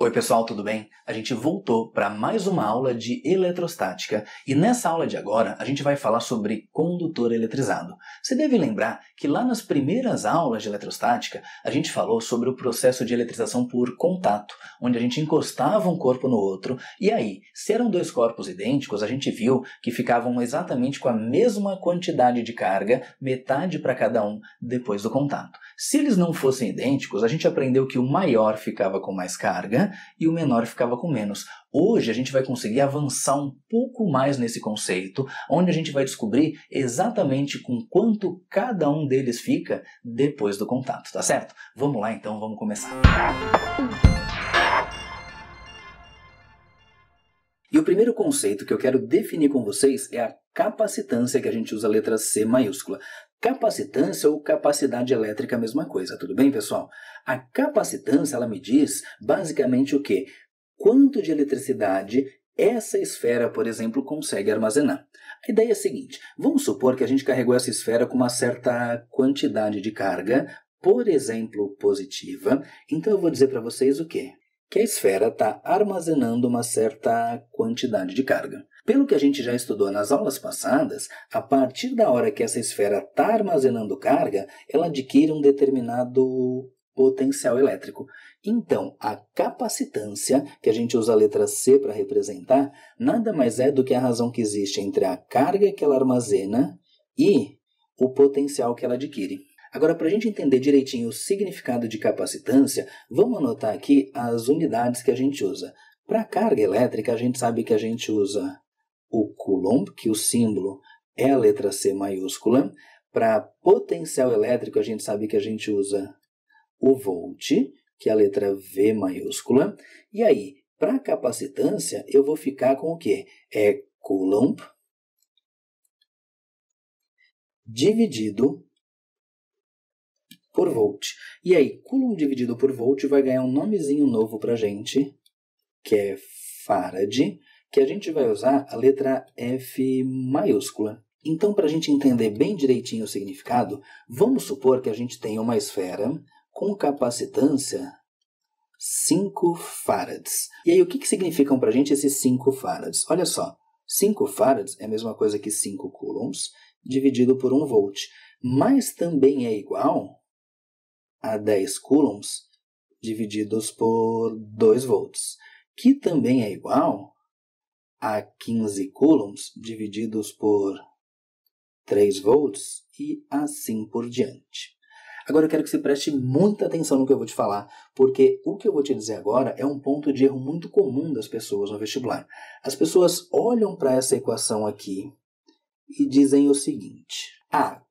Oi pessoal, tudo bem? A gente voltou para mais uma aula de eletrostática e nessa aula de agora a gente vai falar sobre condutor eletrizado. Você deve lembrar que lá nas primeiras aulas de eletrostática a gente falou sobre o processo de eletrização por contato, onde a gente encostava um corpo no outro e aí, se eram dois corpos idênticos, a gente viu que ficavam exatamente com a mesma quantidade de carga, metade para cada um depois do contato. Se eles não fossem idênticos, a gente aprendeu que o maior ficava com mais carga e o menor ficava com menos. Hoje a gente vai conseguir avançar um pouco mais nesse conceito, onde a gente vai descobrir exatamente com quanto cada um deles fica depois do contato, tá certo? Vamos lá então, vamos começar. E o primeiro conceito que eu quero definir com vocês é a capacitância, que a gente usa a letra C maiúscula. Capacitância ou capacidade elétrica é a mesma coisa, tudo bem, pessoal? A capacitância, ela me diz basicamente o quê? Quanto de eletricidade essa esfera, por exemplo, consegue armazenar. A ideia é a seguinte, vamos supor que a gente carregou essa esfera com uma certa quantidade de carga, por exemplo, positiva, então eu vou dizer para vocês o quê? Que a esfera está armazenando uma certa quantidade de carga. Pelo que a gente já estudou nas aulas passadas, a partir da hora que essa esfera está armazenando carga, ela adquire um determinado potencial elétrico. Então, a capacitância, que a gente usa a letra C para representar, nada mais é do que a razão que existe entre a carga que ela armazena e o potencial que ela adquire. Agora, para a gente entender direitinho o significado de capacitância, vamos anotar aqui as unidades que a gente usa. Para carga elétrica, a gente sabe que a gente usa o Coulomb, que o símbolo é a letra C maiúscula. Para potencial elétrico, a gente sabe que a gente usa o Volt, que é a letra V maiúscula. E aí, para capacitância, eu vou ficar com o quê? É Coulomb dividido por Volt. E aí, Coulomb dividido por Volt vai ganhar um nomezinho novo para a gente, que é Farad, que a gente vai usar a letra F maiúscula. Então, para a gente entender bem direitinho o significado, vamos supor que a gente tenha uma esfera com capacitância 5 farads. E aí, o que significam para a gente esses 5 farads? Olha só, 5 farads é a mesma coisa que 5 coulombs dividido por 1 volt, mas também é igual a 10 coulombs divididos por 2 volts, que também é igual a 15 coulombs divididos por 3 volts e assim por diante. Agora eu quero que você preste muita atenção no que eu vou te falar, porque o que eu vou te dizer agora é um ponto de erro muito comum das pessoas no vestibular. As pessoas olham para essa equação aqui e dizem o seguinte: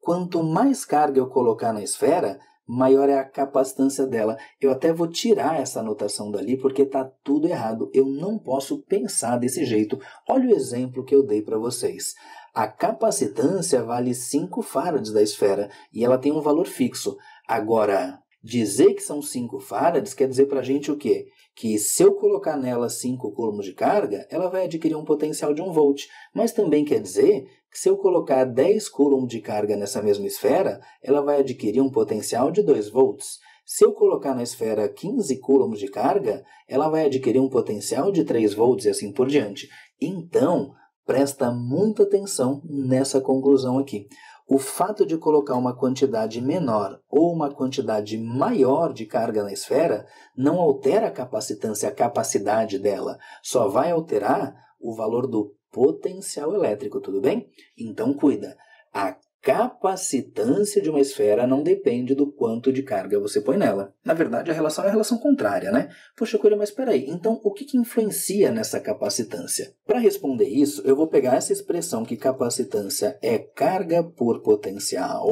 quanto mais carga eu colocar na esfera, maior é a capacitância dela. Eu até vou tirar essa anotação dali porque está tudo errado. Eu não posso pensar desse jeito. Olha o exemplo que eu dei para vocês. A capacitância vale 5 farads da esfera e ela tem um valor fixo. Agora, dizer que são 5 farads quer dizer para a gente o quê? Que se eu colocar nela 5 coulombs de carga, ela vai adquirir um potencial de 1 volt. Mas também quer dizer que se eu colocar 10 coulombs de carga nessa mesma esfera, ela vai adquirir um potencial de 2 volts. Se eu colocar na esfera 15 coulombs de carga, ela vai adquirir um potencial de 3 volts e assim por diante. Então, presta muita atenção nessa conclusão aqui. O fato de colocar uma quantidade menor ou uma quantidade maior de carga na esfera não altera a capacitância, a capacidade dela. Só vai alterar o valor do potencial elétrico, tudo bem? Então cuida. A capacitância de uma esfera não depende do quanto de carga você põe nela. Na verdade, a relação é a relação contrária, né? Poxa, Coelho, mas espera aí. Então, o que influencia nessa capacitância? Para responder isso, eu vou pegar essa expressão que capacitância é carga por potencial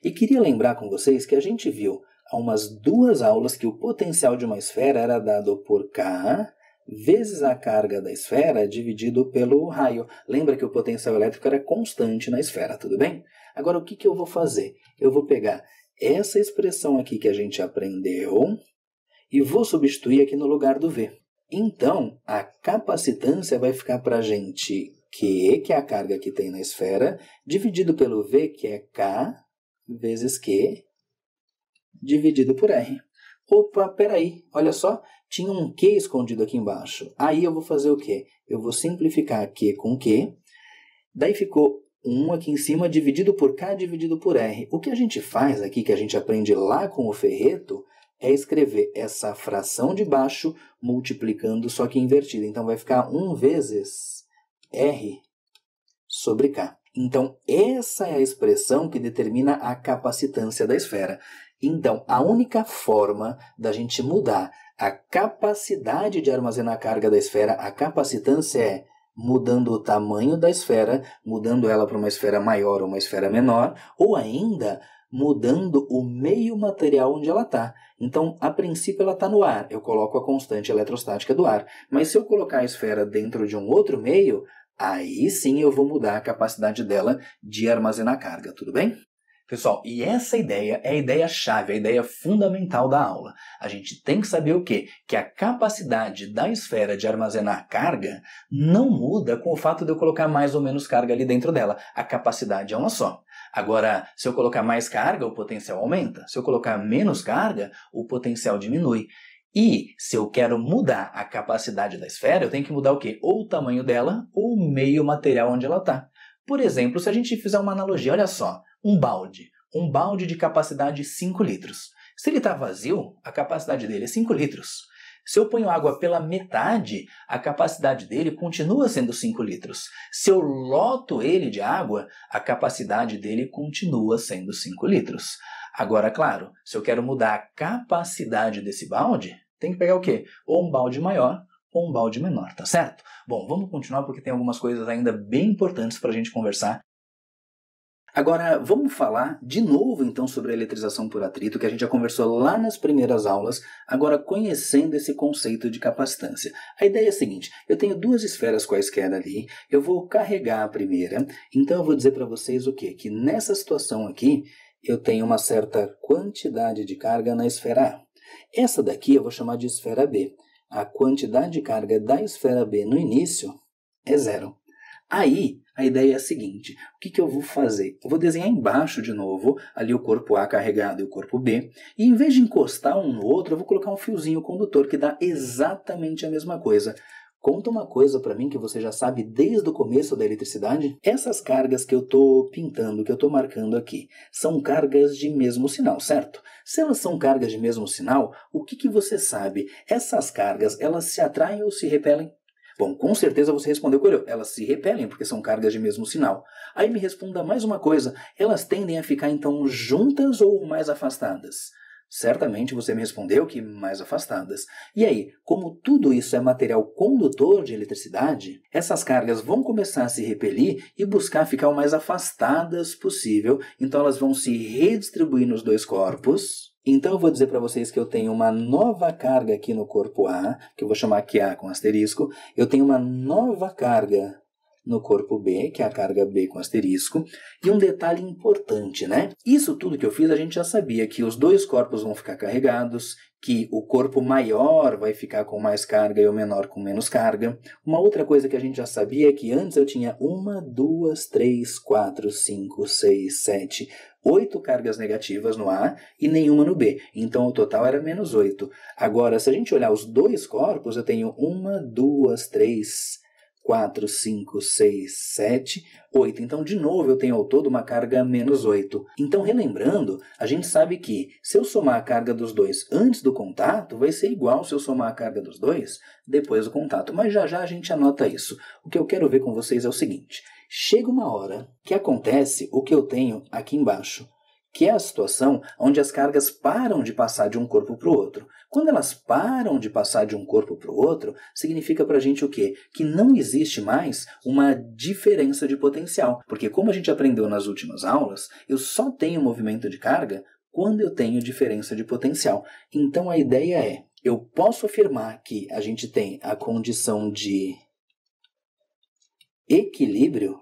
e queria lembrar com vocês que a gente viu há umas 2 aulas que o potencial de uma esfera era dado por K vezes a carga da esfera dividido pelo raio. Lembra que o potencial elétrico era constante na esfera, tudo bem? Agora, o que eu vou fazer? Eu vou pegar essa expressão aqui que a gente aprendeu e vou substituir aqui no lugar do V. Então, a capacitância vai ficar para a gente Q, que é a carga que tem na esfera, dividido pelo V, que é K, vezes Q, dividido por R. Opa, peraí, olha só, tinha um Q escondido aqui embaixo. Aí eu vou fazer o quê? Eu vou simplificar Q com Q. Daí ficou 1 aqui em cima dividido por K dividido por R. O que a gente faz aqui, que a gente aprende lá com o ferreto, é escrever essa fração de baixo multiplicando, só que invertida. Então vai ficar 1 vezes R sobre K. Então essa é a expressão que determina a capacitância da esfera. Então a única forma da gente mudar a capacidade de armazenar carga da esfera, a capacitância, é mudando o tamanho da esfera, mudando ela para uma esfera maior ou uma esfera menor, ou ainda mudando o meio material onde ela está. Então, a princípio, ela está no ar. Eu coloco a constante eletrostática do ar. Mas se eu colocar a esfera dentro de um outro meio, aí sim eu vou mudar a capacidade dela de armazenar carga. Tudo bem? Pessoal, e essa ideia é a ideia-chave, a ideia fundamental da aula. A gente tem que saber o quê? Que a capacidade da esfera de armazenar carga não muda com o fato de eu colocar mais ou menos carga ali dentro dela. A capacidade é uma só. Agora, se eu colocar mais carga, o potencial aumenta. Se eu colocar menos carga, o potencial diminui. E se eu quero mudar a capacidade da esfera, eu tenho que mudar o quê? Ou o tamanho dela, ou o meio material onde ela está. Por exemplo, se a gente fizer uma analogia, olha só, um balde de capacidade 5 litros. Se ele está vazio, a capacidade dele é 5 litros. Se eu ponho água pela metade, a capacidade dele continua sendo 5 litros. Se eu loto ele de água, a capacidade dele continua sendo 5 litros. Agora, claro, se eu quero mudar a capacidade desse balde, tem que pegar o quê? Ou um balde maior ou um balde menor, tá certo? Bom, vamos continuar porque tem algumas coisas ainda bem importantes para a gente conversar. Agora, vamos falar de novo, então, sobre a eletrização por atrito, que a gente já conversou lá nas primeiras aulas, agora conhecendo esse conceito de capacitância. A ideia é a seguinte, eu tenho duas esferas quaisquer ali, eu vou carregar a primeira, então eu vou dizer para vocês o quê? Que nessa situação aqui, eu tenho uma certa quantidade de carga na esfera A. Essa daqui eu vou chamar de esfera B. A quantidade de carga da esfera B no início é 0. Aí, a ideia é a seguinte, o que eu vou fazer? Eu vou desenhar embaixo de novo, ali o corpo A carregado e o corpo B, e em vez de encostar um no outro, eu vou colocar um fiozinho condutor que dá exatamente a mesma coisa. Conta uma coisa para mim que você já sabe desde o começo da eletricidade. Essas cargas que eu estou pintando, que eu estou marcando aqui, são cargas de mesmo sinal, certo? Se elas são cargas de mesmo sinal, o que você sabe? Essas cargas, elas se atraem ou se repelem? Bom, com certeza você respondeu, Coelho, elas se repelem porque são cargas de mesmo sinal. Aí me responda mais uma coisa, elas tendem a ficar então juntas ou mais afastadas? Certamente você me respondeu que mais afastadas. E aí, como tudo isso é material condutor de eletricidade, essas cargas vão começar a se repelir e buscar ficar o mais afastadas possível, então elas vão se redistribuir nos dois corpos. Então eu vou dizer para vocês que eu tenho uma nova carga aqui no corpo A, que eu vou chamar aqui A com asterisco. Eu tenho uma nova carga no corpo B, que é a carga B com asterisco. E um detalhe importante, né? Isso tudo que eu fiz, a gente já sabia que os dois corpos vão ficar carregados, que o corpo maior vai ficar com mais carga e o menor com menos carga. Uma outra coisa que a gente já sabia é que antes eu tinha 1, 2, 3, 4, 5, 6, 7, 8 cargas negativas no A e nenhuma no B. Então o total era menos 8. Agora, se a gente olhar os dois corpos, eu tenho 1, 2, 3, 4, 5, 6, 7, 8. Então, de novo, eu tenho ao todo uma carga menos 8. Então, relembrando, a gente sabe que se eu somar a carga dos dois antes do contato, vai ser igual se eu somar a carga dos dois depois do contato. Mas já já a gente anota isso. O que eu quero ver com vocês é o seguinte. Chega uma hora que acontece o que eu tenho aqui embaixo, que é a situação onde as cargas param de passar de um corpo para o outro. Quando elas param de passar de um corpo para o outro, significa para a gente o quê? Que não existe mais uma diferença de potencial. Porque como a gente aprendeu nas últimas aulas, eu só tenho movimento de carga quando eu tenho diferença de potencial. Então a ideia é, eu posso afirmar que a gente tem a condição de equilíbrio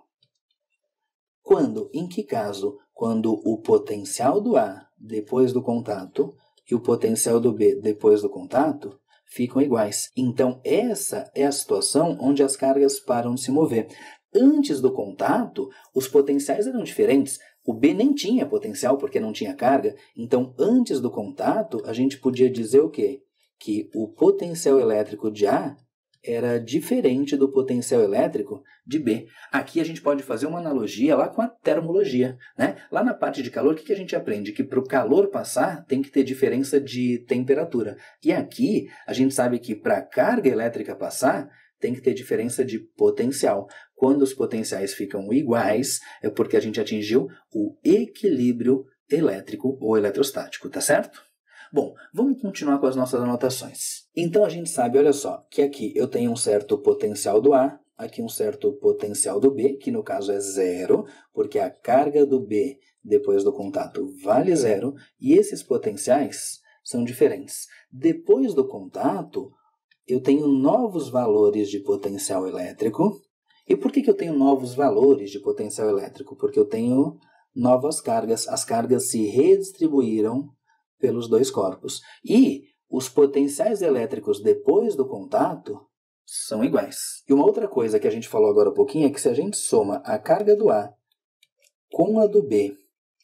quando, em que caso? Quando o potencial do A depois do contato e o potencial do B depois do contato ficam iguais. Então, essa é a situação onde as cargas param de se mover. Antes do contato, os potenciais eram diferentes. O B nem tinha potencial porque não tinha carga. Então, antes do contato, a gente podia dizer o quê? que o potencial elétrico de A era diferente do potencial elétrico de B. Aqui a gente pode fazer uma analogia lá com a termologia, né? Lá na parte de calor, o que a gente aprende? Que para o calor passar tem que ter diferença de temperatura. E aqui a gente sabe que para a carga elétrica passar tem que ter diferença de potencial. Quando os potenciais ficam iguais, é porque a gente atingiu o equilíbrio elétrico ou eletrostático, tá certo? Bom, vamos continuar com as nossas anotações. Então a gente sabe, olha só, que aqui eu tenho um certo potencial do A, aqui um certo potencial do B, que no caso é zero, porque a carga do B depois do contato vale zero, e esses potenciais são diferentes. Depois do contato, eu tenho novos valores de potencial elétrico. E por que eu tenho novos valores de potencial elétrico? Porque eu tenho novas cargas. As cargas se redistribuíram pelos dois corpos. E os potenciais elétricos depois do contato são iguais. E uma outra coisa que a gente falou agora há pouquinho é que se a gente soma a carga do A com a do B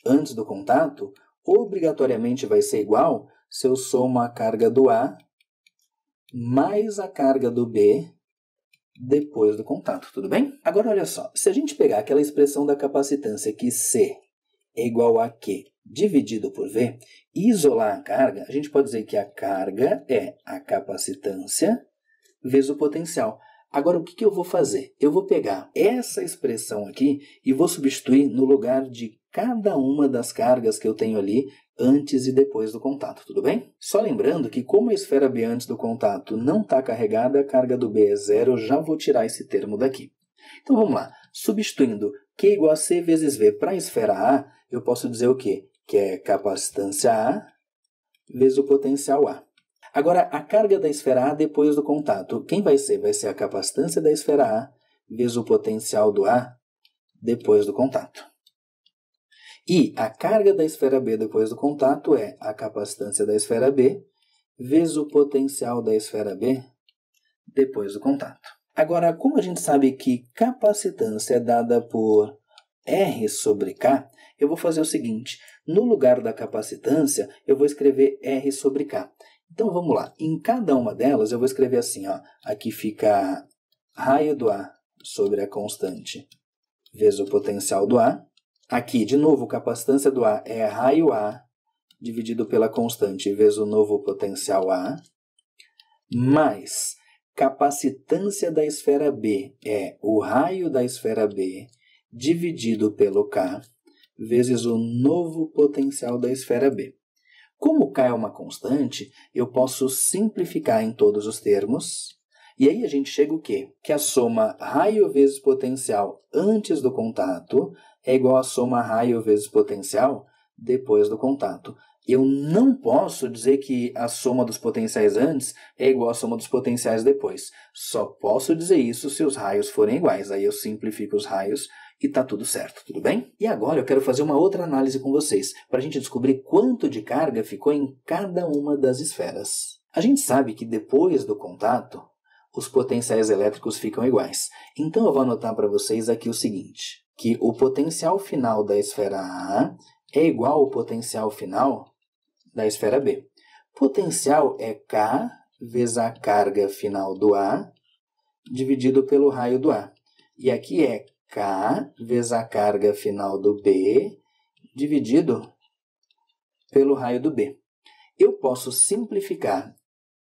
antes do contato, obrigatoriamente vai ser igual se eu somo a carga do A mais a carga do B depois do contato, tudo bem? Agora olha só, se a gente pegar aquela expressão da capacitância que C é igual a Q dividido por V, e isolar a carga, a gente pode dizer que a carga é a capacitância vezes o potencial. Agora, o que eu vou fazer? Eu vou pegar essa expressão aqui e vou substituir no lugar de cada uma das cargas que eu tenho ali antes e depois do contato, tudo bem? Só lembrando que como a esfera B antes do contato não está carregada, a carga do B é zero, eu já vou tirar esse termo daqui. Então vamos lá, substituindo Q igual a C vezes V para a esfera A, eu posso dizer o quê? Que é capacitância A vezes o potencial A. Agora, a carga da esfera A depois do contato, quem vai ser? Vai ser a capacitância da esfera A vezes o potencial do A depois do contato. E a carga da esfera B depois do contato é a capacitância da esfera B vezes o potencial da esfera B depois do contato. Agora, como a gente sabe que capacitância é dada por R sobre K, eu vou fazer o seguinte, no lugar da capacitância, eu vou escrever R sobre K. Então vamos lá, em cada uma delas eu vou escrever assim, ó, aqui fica raio do A sobre a constante vezes o potencial do A. Aqui, de novo, capacitância do A é raio A dividido pela constante vezes o novo potencial A, mais capacitância da esfera B é o raio da esfera B dividido pelo K vezes o novo potencial da esfera B. Como K é uma constante, eu posso simplificar em todos os termos. E aí a gente chega o quê? Que a soma raio vezes potencial antes do contato é igual à soma raio vezes potencial depois do contato. Eu não posso dizer que a soma dos potenciais antes é igual à soma dos potenciais depois. Só posso dizer isso se os raios forem iguais. Aí eu simplifico os raios e está tudo certo, tudo bem? E agora eu quero fazer uma outra análise com vocês, para a gente descobrir quanto de carga ficou em cada uma das esferas. A gente sabe que depois do contato, os potenciais elétricos ficam iguais. Então eu vou anotar para vocês aqui o seguinte, que o potencial final da esfera A é igual ao potencial final da esfera B. Potencial é K vezes a carga final do A dividido pelo raio do A. E aqui é K vezes a carga final do B dividido pelo raio do B. Eu posso simplificar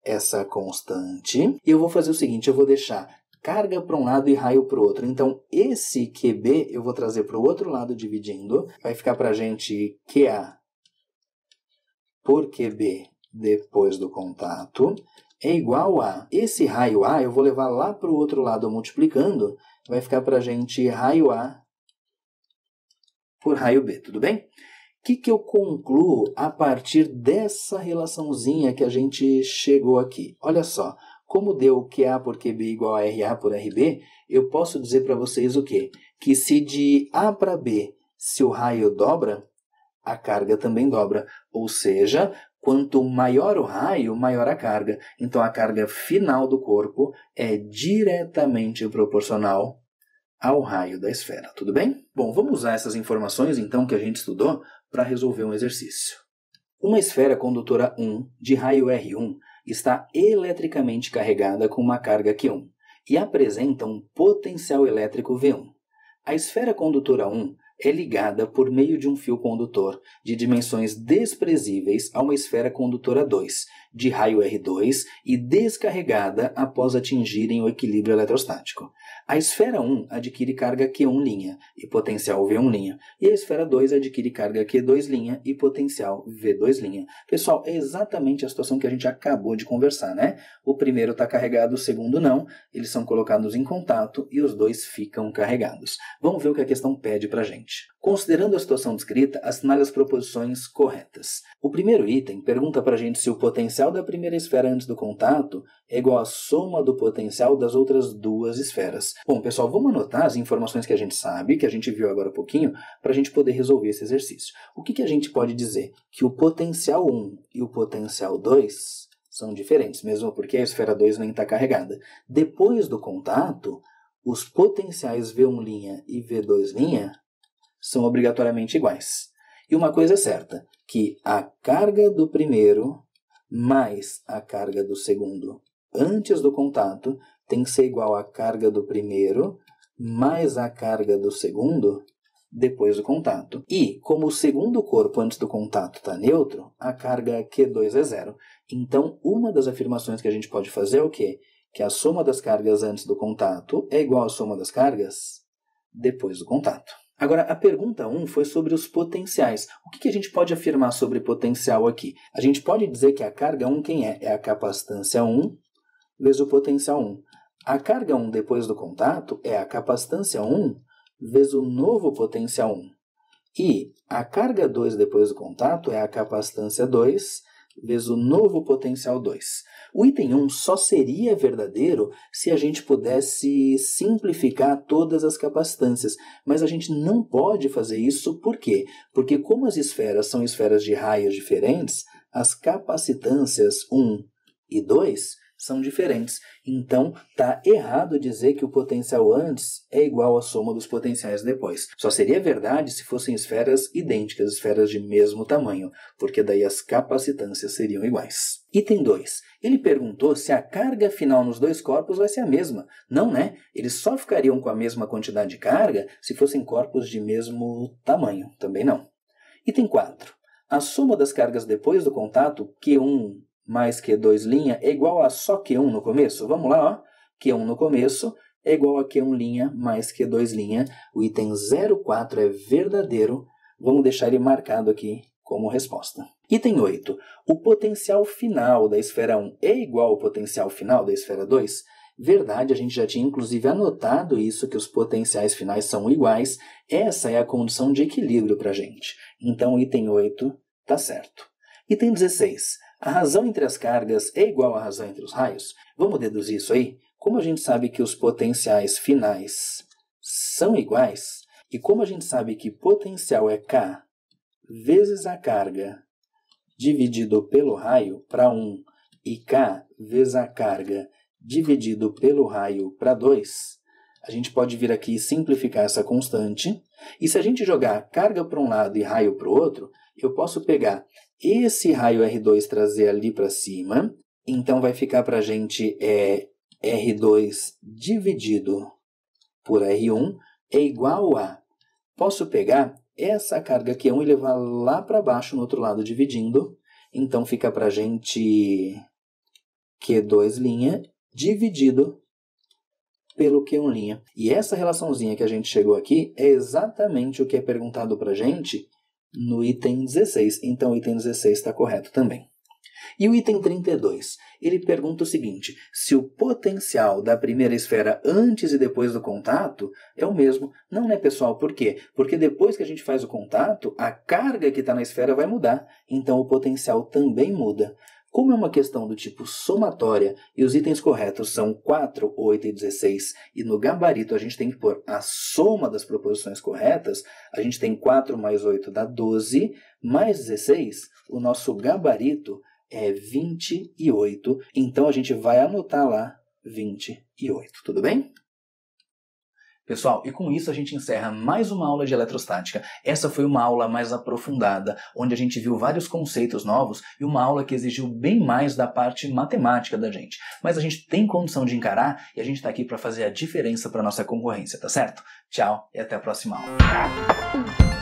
essa constante e eu vou fazer o seguinte, eu vou deixar carga para um lado e raio para o outro. Então, esse QB eu vou trazer para o outro lado dividindo. Vai ficar para a gente QA por QB depois do contato é igual a esse raio A, eu vou levar lá para o outro lado multiplicando, vai ficar para a gente raio A por raio B, tudo bem? O que eu concluo a partir dessa relaçãozinha que a gente chegou aqui? Olha só, como deu QA por QB igual a RA por RB, eu posso dizer para vocês o quê? Que se de A para B, se o raio dobra, a carga também dobra. Ou seja, quanto maior o raio, maior a carga. Então, a carga final do corpo é diretamente proporcional ao raio da esfera, tudo bem? Bom, vamos usar essas informações, então, que a gente estudou para resolver um exercício. Uma esfera condutora 1 de raio R1 está eletricamente carregada com uma carga Q1 e apresenta um potencial elétrico V1. A esfera condutora 1 é ligada por meio de um fio condutor de dimensões desprezíveis a uma esfera condutora 2, de raio R2 e descarregada após atingirem o equilíbrio eletrostático. A esfera 1 adquire carga Q1' e potencial V1', e a esfera 2 adquire carga Q2' e potencial V2'. Pessoal, é exatamente a situação que a gente acabou de conversar, né? O primeiro está carregado, o segundo não. Eles são colocados em contato e os dois ficam carregados. Vamos ver o que a questão pede para a gente. Considerando a situação descrita, assinale as proposições corretas. O primeiro item pergunta para a gente se o potencial da primeira esfera antes do contato é igual à soma do potencial das outras duas esferas. Bom, pessoal, vamos anotar as informações que a gente sabe, que a gente viu agora há pouquinho, para a gente poder resolver esse exercício. O que a gente pode dizer? Que o potencial 1 e o potencial 2 são diferentes, mesmo porque a esfera 2 nem está carregada. Depois do contato, os potenciais V1' e V2' são obrigatoriamente iguais. E uma coisa é certa, que a carga do primeiro mais a carga do segundo antes do contato tem que ser igual à carga do primeiro mais a carga do segundo depois do contato. E, como o segundo corpo antes do contato está neutro, a carga Q2 é zero. Então, uma das afirmações que a gente pode fazer é o quê? Que a soma das cargas antes do contato é igual à soma das cargas depois do contato. Agora, a pergunta 1 foi sobre os potenciais. O que a gente pode afirmar sobre potencial aqui? A gente pode dizer que a carga 1 quem é? É a capacitância 1 vezes o potencial 1. A carga 1 depois do contato é a capacitância 1 vezes o novo potencial 1. E a carga 2 depois do contato é a capacitância 2 vezes o novo potencial 2. O item 1 só seria verdadeiro se a gente pudesse simplificar todas as capacitâncias, mas a gente não pode fazer isso, por quê? Porque como as esferas são esferas de raios diferentes, as capacitâncias 1 e 2 são diferentes. Então, está errado dizer que o potencial antes é igual à soma dos potenciais depois. Só seria verdade se fossem esferas idênticas, esferas de mesmo tamanho, porque daí as capacitâncias seriam iguais. Item 2. Ele perguntou se a carga final nos dois corpos vai ser a mesma. Não, né? Eles só ficariam com a mesma quantidade de carga se fossem corpos de mesmo tamanho. Também não. Item 4. A soma das cargas depois do contato, Q1 mais Q2' é igual a só Q1 no começo? Vamos lá, ó. Q1 no começo é igual a Q1' mais Q2'. O item 04 é verdadeiro. Vamos deixar ele marcado aqui como resposta. Item 8. O potencial final da esfera 1 é igual ao potencial final da esfera 2? Verdade, a gente já tinha inclusive anotado isso, que os potenciais finais são iguais. Essa é a condição de equilíbrio para a gente. Então, o item 8 está certo. Item 16. A razão entre as cargas é igual à razão entre os raios? Vamos deduzir isso aí? Como a gente sabe que os potenciais finais são iguais, e como a gente sabe que potencial é K vezes a carga dividido pelo raio para 1 e K vezes a carga dividido pelo raio para 2, a gente pode vir aqui e simplificar essa constante. E se a gente jogar carga para um lado e raio para o outro, eu posso pegar esse raio R2 trazer ali para cima. Então vai ficar para a gente R2 dividido por R1 é igual a... Posso pegar essa carga Q1 e levar lá para baixo no outro lado dividindo. Então fica para a gente Q2' dividido pelo Q1'. E essa relaçãozinha que a gente chegou aqui é exatamente o que é perguntado para a gente no item 16. Então o item 16 está correto também. E o item 32, ele pergunta o seguinte: se o potencial da primeira esfera antes e depois do contato é o mesmo. Não, né, pessoal? Por quê? Porque depois que a gente faz o contato, a carga que está na esfera vai mudar. Então o potencial também muda. Como é uma questão do tipo somatória e os itens corretos são 4, 8 e 16, e no gabarito a gente tem que pôr a soma das proposições corretas, a gente tem 4 mais 8 dá 12, mais 16, o nosso gabarito é 28, então a gente vai anotar lá 28, tudo bem? Pessoal, e com isso a gente encerra mais uma aula de eletrostática. Essa foi uma aula mais aprofundada, onde a gente viu vários conceitos novos e uma aula que exigiu bem mais da parte matemática da gente. Mas a gente tem condição de encarar e a gente está aqui para fazer a diferença para nossa concorrência, tá certo? Tchau e até a próxima aula.